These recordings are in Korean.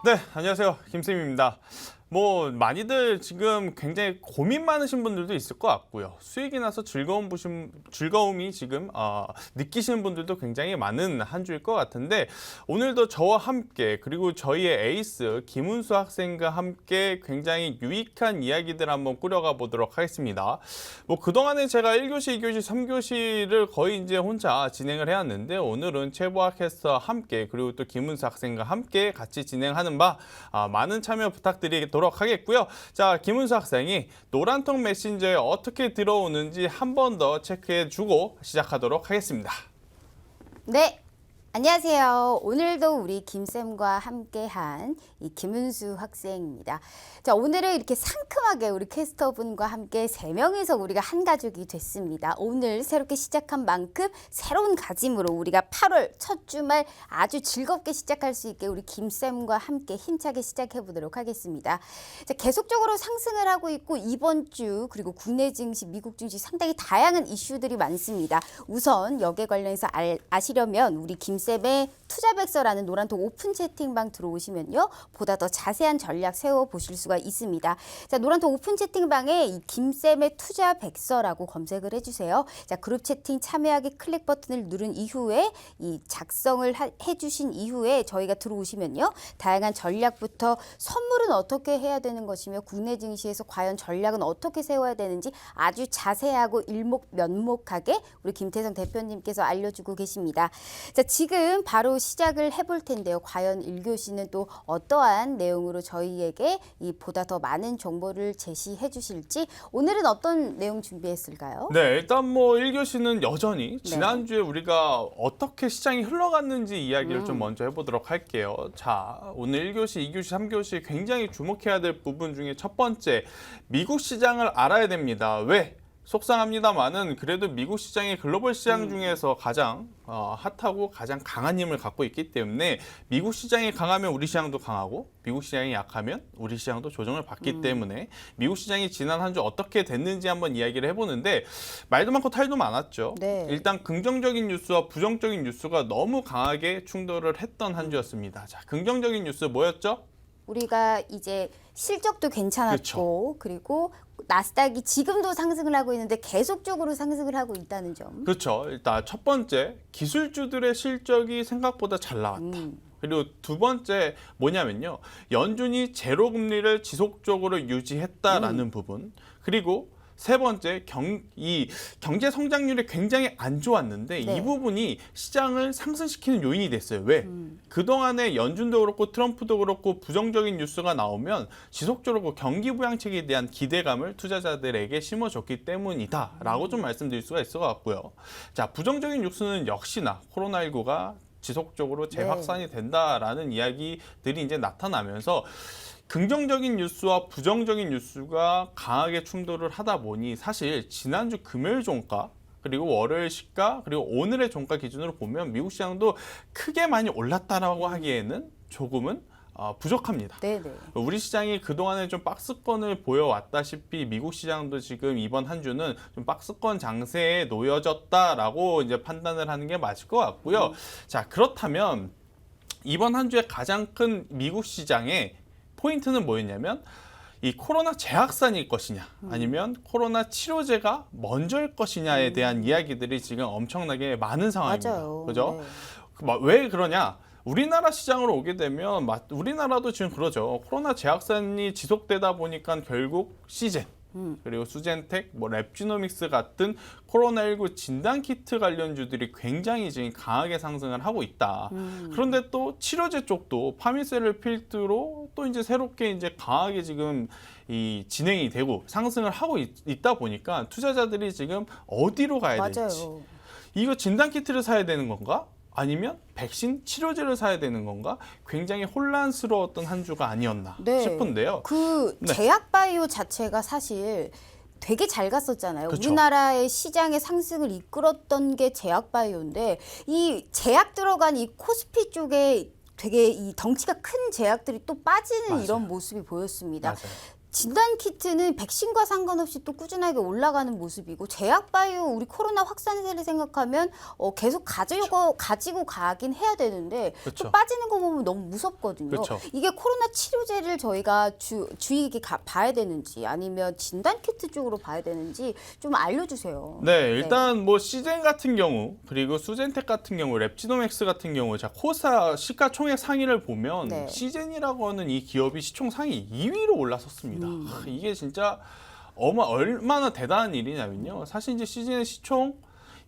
네, 안녕하세요. 김쌤입니다. 많이들 지금 굉장히 고민 많으신 분들도 있을 것 같고요. 수익이 나서 즐거움이 지금 느끼시는 분들도 굉장히 많은 한 주일 것 같은데, 오늘도 저와 함께 그리고 저희의 에이스 김은수 학생과 함께 굉장히 유익한 이야기들 한번 꾸려가 보도록 하겠습니다. 그동안에 제가 1교시, 2교시, 3교시를 거의 이제 혼자 진행을 해왔는데, 오늘은 최보학 캐스터와 함께 그리고 또 김은수 학생과 함께 같이 진행하는 바 많은 참여 부탁드리도록 하겠고요. 자, 김은수 학생이 노란통 메신저에 어떻게 들어오는지 한 번 더 체크해주고 시작하도록 하겠습니다. 네, 안녕하세요. 오늘도 우리 김쌤과 함께한 이 김은수 학생입니다. 자, 오늘은 이렇게 상큼하게 우리 캐스터분과 함께 3명이서 우리가 한 가족이 됐습니다. 오늘 새롭게 시작한 만큼 새로운 가짐으로 우리가 8월 첫 주말 아주 즐겁게 시작할 수 있게 우리 김쌤과 함께 힘차게 시작해 보도록 하겠습니다. 자, 계속적으로 상승을 하고 있고 이번 주 그리고 국내 증시, 미국 증시 상당히 다양한 이슈들이 많습니다. 우선 여기에 관련해서 아시려면 우리 김쌤의 투자백서라는 노란톡 오픈 채팅방 들어오시면요. 보다 더 자세한 전략 세워보실 수가 있습니다. 자, 노란톡 오픈 채팅방에 이 김쌤의 투자백서라고 검색을 해주세요. 자, 그룹 채팅 참여하기 클릭 버튼을 누른 이후에 이 작성을 해주신 이후에 저희가 들어오시면요. 다양한 전략부터 선물은 어떻게 해야 되는 것이며 국내 증시에서 과연 전략은 어떻게 세워야 되는지 아주 자세하고 일목면목하게 우리 김태성 대표님께서 알려주고 계십니다. 자, 지금 바로 시작을 해볼 텐데요. 과연 1교시는 또 어떠한 내용으로 저희에게 이 보다 더 많은 정보를 제시해 주실지 오늘은 어떤 내용 준비했을까요? 네, 일단 1교시는 여전히 지난주에 우리가 어떻게 시장이 흘러갔는지 이야기를 좀 먼저 해보도록 할게요. 자, 오늘 1교시, 2교시, 3교시 굉장히 주목해야 될 부분 중에 첫 번째, 미국 시장을 알아야 됩니다. 왜? 속상합니다만은 그래도 미국 시장이 글로벌 시장 중에서 가장 핫하고 가장 강한 힘을 갖고 있기 때문에 미국 시장이 강하면 우리 시장도 강하고 미국 시장이 약하면 우리 시장도 조정을 받기 때문에 미국 시장이 지난 한 주 어떻게 됐는지 한번 이야기를 해보는데 말도 많고 탈도 많았죠. 네. 일단 긍정적인 뉴스와 부정적인 뉴스가 너무 강하게 충돌을 했던 한 주였습니다. 자, 긍정적인 뉴스 뭐였죠? 우리가 이제 실적도 괜찮았고 그리고 나스닥이 지금도 상승을 하고 있는데 계속적으로 상승을 하고 있다는 점. 그렇죠. 일단 첫 번째, 기술주들의 실적이 생각보다 잘 나왔다. 그리고 두 번째 뭐냐면요. 연준이 제로 금리를 지속적으로 유지했다라는 부분. 그리고 세 번째, 이 경제 성장률이 굉장히 안 좋았는데 네. 이 부분이 시장을 상승시키는 요인이 됐어요. 왜? 그동안에 연준도 그렇고 트럼프도 그렇고 부정적인 뉴스가 나오면 지속적으로 경기 부양책에 대한 기대감을 투자자들에게 심어줬기 때문이다라고 좀 말씀드릴 수가 있을 것 같고요. 자, 부정적인 뉴스는 역시나 코로나19가 지속적으로 재확산이 된다라는 이야기들이 이제 나타나면서 긍정적인 뉴스와 부정적인 뉴스가 강하게 충돌을 하다 보니 사실 지난주 금요일 종가 그리고 월요일 시가 그리고 오늘의 종가 기준으로 보면 미국 시장도 크게 많이 올랐다라고 하기에는 조금은 부족합니다. 네네. 우리 시장이 그동안에 좀 박스권을 보여왔다시피 미국 시장도 지금 이번 한 주는 좀 박스권 장세에 놓여졌다라고 이제 판단을 하는 게 맞을 것 같고요. 자, 그렇다면 이번 한 주에 가장 큰 미국 시장의 포인트는 뭐였냐면 이 코로나 재확산일 것이냐 아니면 코로나 치료제가 먼저일 것이냐에 대한 이야기들이 지금 엄청나게 많은 상황입니다. 맞아요. 그죠? 네. 왜 그러냐? 우리나라 시장으로 오게 되면 우리나라도 지금 그러죠. 코로나 재확산이 지속되다 보니까 결국 시젠 그리고 수젠텍, 랩지노믹스 같은 코로나19 진단키트 관련주들이 굉장히 지금 강하게 상승을 하고 있다. 그런데 또 치료제 쪽도 파미셀을 필두로 또 이제 새롭게 이제 강하게 지금 이 진행이 되고 상승을 하고 있다 보니까 투자자들이 지금 어디로 가야 될지. 맞아요. 이거 진단키트를 사야 되는 건가? 아니면 백신 치료제를 사야 되는 건가? 굉장히 혼란스러웠던 한 주가 아니었나 싶은데요. 그 제약바이오 자체가 사실 되게 잘 갔었잖아요. 그쵸. 우리나라의 시장의 상승을 이끌었던 게 제약바이오인데 이 제약 들어간 이 코스피 쪽에 되게 이 덩치가 큰 제약들이 또 빠지는 맞아요. 이런 모습이 보였습니다. 맞아요. 진단 키트는 백신과 상관없이 또 꾸준하게 올라가는 모습이고 제약바이오 우리 코로나 확산세를 생각하면 계속 가지고 가긴 해야 되는데 그렇죠. 또 빠지는 거 보면 너무 무섭거든요. 그렇죠. 이게 코로나 치료제를 저희가 주의 깊게 봐야 되는지 아니면 진단 키트 쪽으로 봐야 되는지 좀 알려주세요. 네, 일단 뭐 시젠 같은 경우 그리고 수젠텍 같은 경우 랩지노맥스 같은 경우 자 코스타 시가총액 상위를 보면 네. 시젠이라고 하는 이 기업이 시총 상위 2위로 올라섰습니다. 이게 진짜 얼마나 대단한 일이냐면요. 사실 이제 시즌의 시총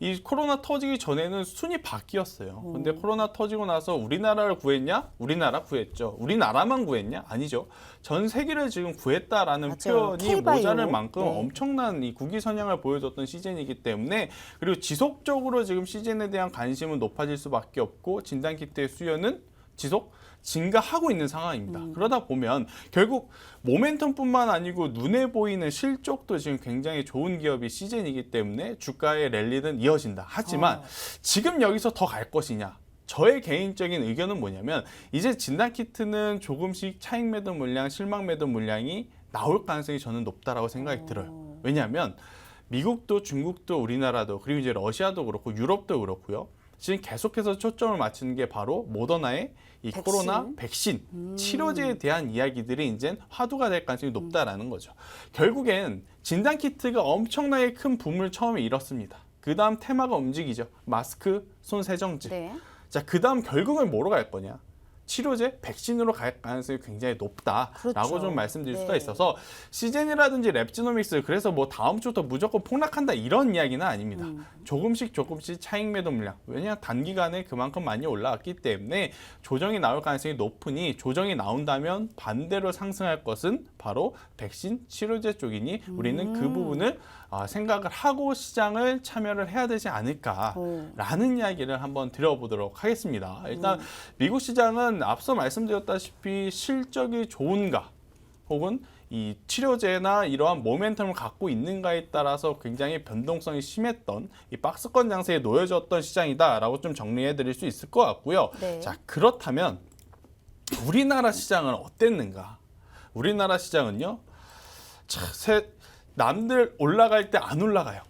이 코로나 터지기 전에는 순위 바뀌었어요. 근데 코로나 터지고 나서 우리나라를 구했냐? 우리나라 구했죠. 우리나라만 구했냐? 아니죠. 전 세계를 지금 구했다라는 맞아요. 표현이 K바이오. 모자랄 만큼 네. 엄청난 이 국위 선양을 보여줬던 시즌이기 때문에 그리고 지속적으로 지금 시즌에 대한 관심은 높아질 수밖에 없고 진단키트의 수요는 지속 증가하고 있는 상황입니다. 그러다 보면 결국 모멘텀뿐만 아니고 눈에 보이는 실적도 지금 굉장히 좋은 기업이 시즌이기 때문에 주가의 랠리는 이어진다. 하지만 지금 여기서 더 갈 것이냐? 저의 개인적인 의견은 뭐냐면 이제 진단키트는 조금씩 차익 매도 물량, 실망 매도 물량이 나올 가능성이 저는 높다라고 생각이 들어요. 왜냐하면 미국도 중국도 우리나라도 그리고 이제 러시아도 그렇고 유럽도 그렇고요. 지금 계속해서 초점을 맞추는 게 바로 모더나의 이 백신. 코로나 백신 치료제에 대한 이야기들이 이제 화두가 될 가능성이 높다라는 거죠. 결국엔 진단키트가 엄청나게 큰 붐을 처음에 잃었습니다. 그 다음 테마가 움직이죠. 마스크, 손 세정제. 네. 자, 그 다음 결국은 뭐로 갈 거냐? 치료제, 백신으로 갈 가능성이 굉장히 높다라고 그렇죠. 좀 말씀드릴 수가 네. 있어서 시젠이라든지 랩지노믹스 그래서 뭐 다음 주부터 무조건 폭락한다 이런 이야기는 아닙니다. 조금씩 차익 매도 물량 왜냐 단기간에 그만큼 많이 올라왔기 때문에 조정이 나올 가능성이 높으니 조정이 나온다면 반대로 상승할 것은 바로 백신 치료제 쪽이니 우리는 그 부분을 생각을 하고 시장을 참여를 해야 되지 않을까라는 이야기를 한번 드려보도록 하겠습니다. 일단 미국 시장은 앞서 말씀드렸다시피 실적이 좋은가 혹은 이 치료제나 이러한 모멘텀을 갖고 있는가에 따라서 굉장히 변동성이 심했던 이 박스권 장세에 놓여졌던 시장이다라고 좀 정리해 드릴 수 있을 것 같고요. 네. 자, 그렇다면 우리나라 시장은 어땠는가? 우리나라 시장은요. 남들 올라갈 때 안 올라가요.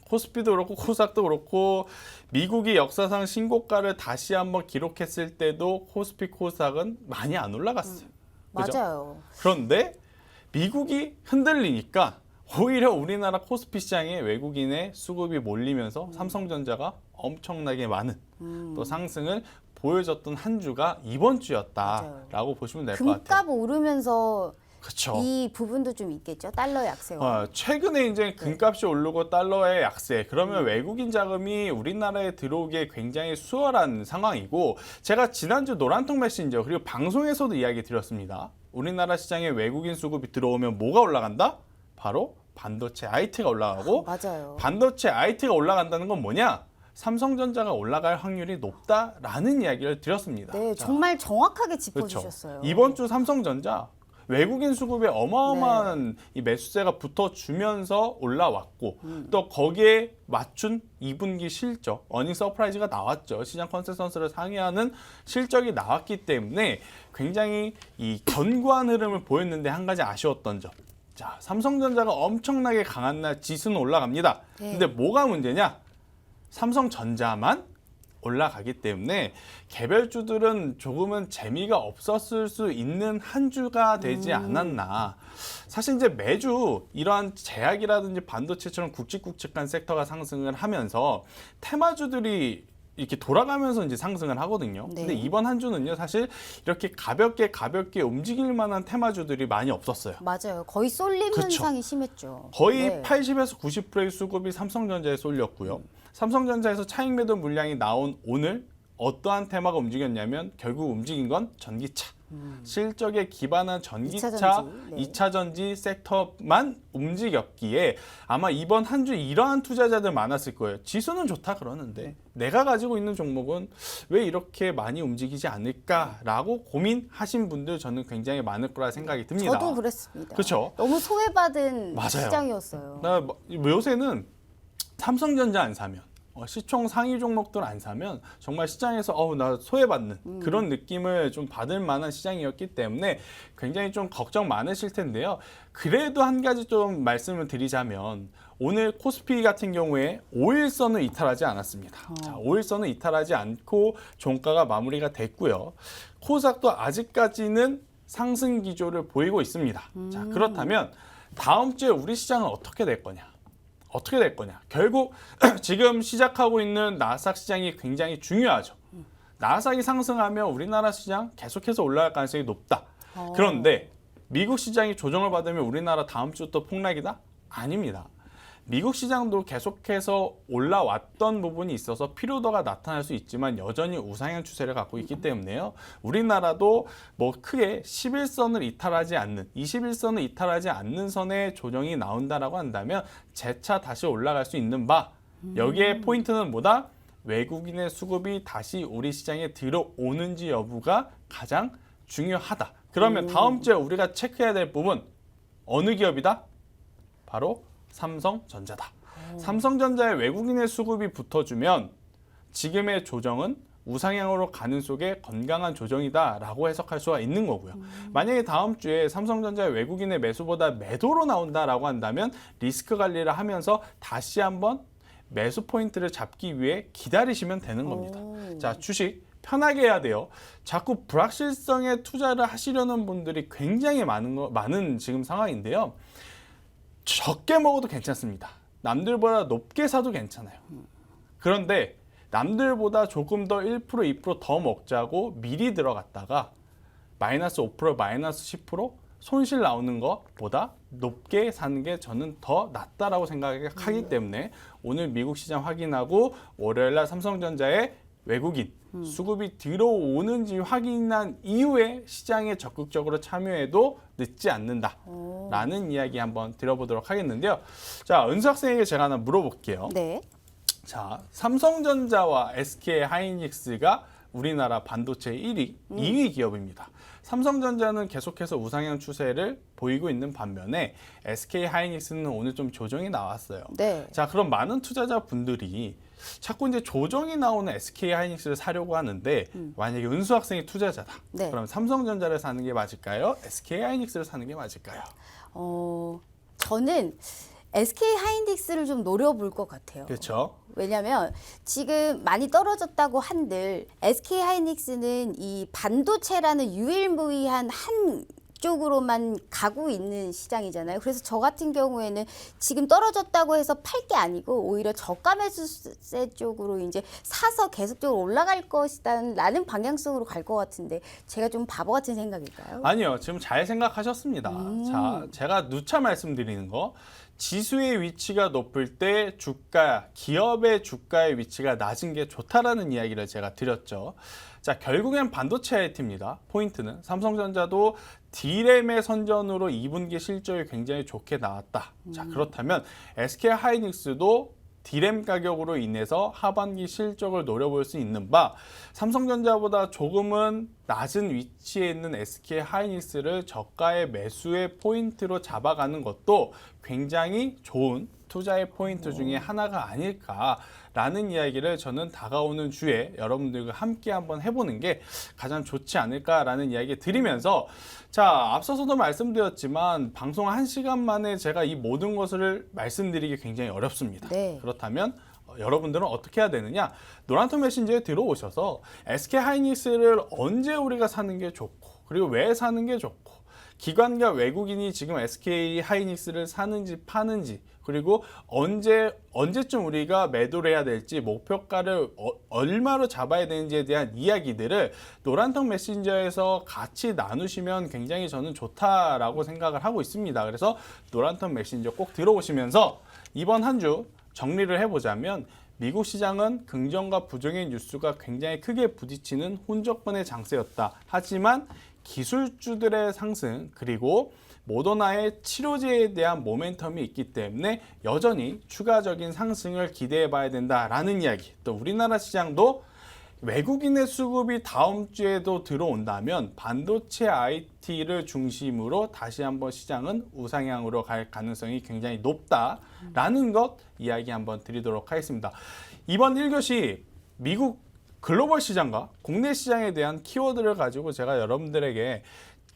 코스피도 그렇고 코스닥도 그렇고 미국이 역사상 신고가를 다시 한번 기록했을 때도 코스피 코스닥은 많이 안 올라갔어요. 그죠? 맞아요. 그런데 미국이 흔들리니까 오히려 우리나라 코스피 시장에 외국인의 수급이 몰리면서 삼성전자가 엄청나게 많은 또 상승을 보여줬던 한 주가 이번 주였다라고 보시면 될 것 같아요. 금값 오르면서 그렇죠. 이 부분도 좀 있겠죠. 달러 약세와. 최근에 이제 금값이 오르고 달러의 약세. 그러면 외국인 자금이 우리나라에 들어오기에 굉장히 수월한 상황이고 제가 지난주 노란통 메신저 그리고 방송에서도 이야기 드렸습니다. 우리나라 시장에 외국인 수급이 들어오면 뭐가 올라간다? 바로 반도체 IT가 올라가고 맞아요. 반도체 IT가 올라간다는 건 뭐냐? 삼성전자가 올라갈 확률이 높다라는 이야기를 드렸습니다. 네, 자, 정말 정확하게 그렇죠. 짚어주셨어요. 이번 주 삼성전자 외국인 수급에 어마어마한 이 매수세가 붙어주면서 올라왔고 또 거기에 맞춘 2분기 실적, 어닝 서프라이즈가 나왔죠. 시장 컨센서스를 상회하는 실적이 나왔기 때문에 굉장히 이 견고한 흐름을 보였는데 한 가지 아쉬웠던 점. 자, 삼성전자가 엄청나게 강한 날 지수는 올라갑니다. 네. 근데 뭐가 문제냐? 삼성전자만 올라가기 때문에 개별주들은 조금은 재미가 없었을 수 있는 한 주가 되지 않았나. 사실 이제 매주 이러한 제약이라든지 반도체처럼 굵직굵직한 섹터가 상승을 하면서 테마주들이 이렇게 돌아가면서 이제 상승을 하거든요. 네. 근데 이번 한 주는요, 사실 이렇게 가볍게 움직일 만한 테마주들이 많이 없었어요. 맞아요. 거의 쏠림 그렇죠. 현상이 심했죠. 거의 네. 80에서 90%의 수급이 삼성전자에 쏠렸고요. 삼성전자에서 차익 매도 물량이 나온 오늘 어떠한 테마가 움직였냐면 결국 움직인 건 전기차. 실적에 기반한 전기차, 2차 전지 섹터만 움직였기에 아마 이번 한 주 이러한 투자자들 많았을 거예요. 지수는 좋다 그러는데 내가 가지고 있는 종목은 왜 이렇게 많이 움직이지 않을까라고 고민하신 분들 저는 굉장히 많을 거라 생각이 듭니다. 저도 그랬습니다. 그렇죠. 너무 소외받은 맞아요. 시장이었어요. 요새는 삼성전자 안 사면 시총 상위 종목들 안 사면 정말 시장에서 나 소외받는 그런 느낌을 좀 받을 만한 시장이었기 때문에 굉장히 좀 걱정 많으실 텐데요. 그래도 한 가지 좀 말씀을 드리자면 오늘 코스피 같은 경우에 5일선을 이탈하지 않았습니다. 자, 5일선을 이탈하지 않고 종가가 마무리가 됐고요. 코스닥도 아직까지는 상승 기조를 보이고 있습니다. 자, 그렇다면 다음 주에 우리 시장은 어떻게 될 거냐? 어떻게 될 거냐? 결국 지금 시작하고 있는 나스닥 시장이 굉장히 중요하죠. 나스닥이 상승하면 우리나라 시장 계속해서 올라갈 가능성이 높다. 그런데 미국 시장이 조정을 받으면 우리나라 다음 주 또 폭락이다? 아닙니다. 미국 시장도 계속해서 올라왔던 부분이 있어서 피로도가 나타날 수 있지만 여전히 우상향 추세를 갖고 있기 때문에요. 우리나라도 뭐 크게 11선을 이탈하지 않는, 21선을 이탈하지 않는 선에 조정이 나온다라고 한다면 재차 다시 올라갈 수 있는 바. 여기에 포인트는 뭐다? 외국인의 수급이 다시 우리 시장에 들어오는지 여부가 가장 중요하다. 그러면 다음 주에 우리가 체크해야 될 부분 어느 기업이다? 바로 삼성전자다. 삼성전자에 외국인의 수급이 붙어주면 지금의 조정은 우상향으로 가는 속에 건강한 조정이다라고 해석할 수가 있는 거고요. 만약에 다음 주에 삼성전자의 외국인의 매수보다 매도로 나온다라고 한다면 리스크 관리를 하면서 다시 한번 매수 포인트를 잡기 위해 기다리시면 되는 겁니다. 자, 주식 편하게 해야 돼요. 자꾸 불확실성에 투자를 하시려는 분들이 굉장히 많은 지금 상황인데요. 적게 먹어도 괜찮습니다. 남들보다 높게 사도 괜찮아요. 그런데 남들보다 조금 더 1%, 2%더 먹자고 미리 들어갔다가 마이너스 5%, 마이너스 10% 손실 나오는 것보다 높게 사는 게 저는 더 낫다라고 생각하기 때문에 오늘 미국 시장 확인하고 월요일날 삼성전자의 외국인 수급이 들어오는지 확인한 이후에 시장에 적극적으로 참여해도 늦지 않는다라는 이야기 한번 들어보도록 하겠는데요. 자, 은수 학생에게 제가 하나 물어볼게요. 네. 자, 삼성전자와 SK 하이닉스가 우리나라 반도체 1위, 2위 기업입니다. 삼성전자는 계속해서 우상향 추세를 보이고 있는 반면에 SK 하이닉스는 오늘 좀 조정이 나왔어요. 네. 자, 그럼 많은 투자자분들이 자꾸 이제 조정이 나오는 SK 하이닉스를 사려고 하는데 만약에 은수 학생이 투자자다. 네. 그럼 삼성전자를 사는 게 맞을까요? SK 하이닉스를 사는 게 맞을까요? 저는 SK 하이닉스를 좀 노려볼 것 같아요. 그렇죠. 왜냐하면 지금 많이 떨어졌다고 한들 SK 하이닉스는 이 반도체라는 유일무이한 한 쪽으로만 가고 있는 시장이잖아요. 그래서 저 같은 경우에는 지금 떨어졌다고 해서 팔 게 아니고 오히려 저가 매수세 쪽으로 이제 사서 계속적으로 올라갈 것이다라는 방향성으로 갈 것 같은데 제가 좀 바보 같은 생각일까요? 아니요. 지금 잘 생각하셨습니다. 자, 제가 누차 말씀드리는 거. 지수의 위치가 높을 때 주가, 기업의 주가의 위치가 낮은 게 좋다라는 이야기를 제가 드렸죠. 자, 결국엔 반도체 IT입니다. 포인트는 삼성전자도 D램의 선전으로 2분기 실적이 굉장히 좋게 나왔다. 자, 그렇다면 SK 하이닉스도 D램 가격으로 인해서 하반기 실적을 노려볼 수 있는 바 삼성전자보다 조금은 낮은 위치에 있는 SK 하이닉스를 저가의 매수의 포인트로 잡아가는 것도 굉장히 좋은 투자의 포인트 중에 하나가 아닐까라는 이야기를 저는 다가오는 주에 여러분들과 함께 한번 해보는 게 가장 좋지 않을까라는 이야기 드리면서 자, 앞서서도 말씀드렸지만 방송 1시간 만에 제가 이 모든 것을 말씀드리기 굉장히 어렵습니다. 네. 그렇다면 여러분들은 어떻게 해야 되느냐? 노란통 메신저에 들어오셔서 SK 하이닉스를 언제 우리가 사는 게 좋고 그리고 왜 사는 게 좋고 기관과 외국인이 지금 SK 하이닉스를 사는지 파는지 그리고 언제쯤 우리가 매도를 해야 될지 목표가를 얼마로 잡아야 되는지에 대한 이야기들을 노란통 메신저에서 같이 나누시면 굉장히 저는 좋다라고 생각을 하고 있습니다. 그래서 노란통 메신저 꼭 들어오시면서 이번 한 주 정리를 해보자면 미국 시장은 긍정과 부정의 뉴스가 굉장히 크게 부딪히는 혼조권의 장세였다. 하지만 기술주들의 상승 그리고 모더나의 치료제에 대한 모멘텀이 있기 때문에 여전히 추가적인 상승을 기대해 봐야 된다라는 이야기. 또 우리나라 시장도 외국인의 수급이 다음 주에도 들어온다면 반도체 IT를 중심으로 다시 한번 시장은 우상향으로 갈 가능성이 굉장히 높다라는 것 이야기 한번 드리도록 하겠습니다. 이번 1교시 미국 글로벌 시장과 국내 시장에 대한 키워드를 가지고 제가 여러분들에게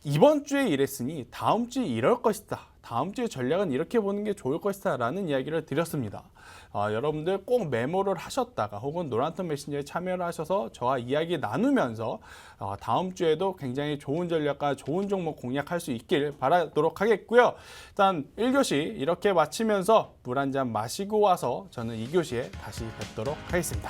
이번 주에 이랬으니 다음 주에 이럴 것이다. 다음 주에 전략은 이렇게 보는 게 좋을 것이다 라는 이야기를 드렸습니다. 여러분들 꼭 메모를 하셨다가 혹은 노란톤 메신저에 참여를 하셔서 저와 이야기 나누면서 다음 주에도 굉장히 좋은 전략과 좋은 종목 공략할 수 있길 바라도록 하겠고요. 일단 1교시 이렇게 마치면서 물 한 잔 마시고 와서 저는 2교시에 다시 뵙도록 하겠습니다.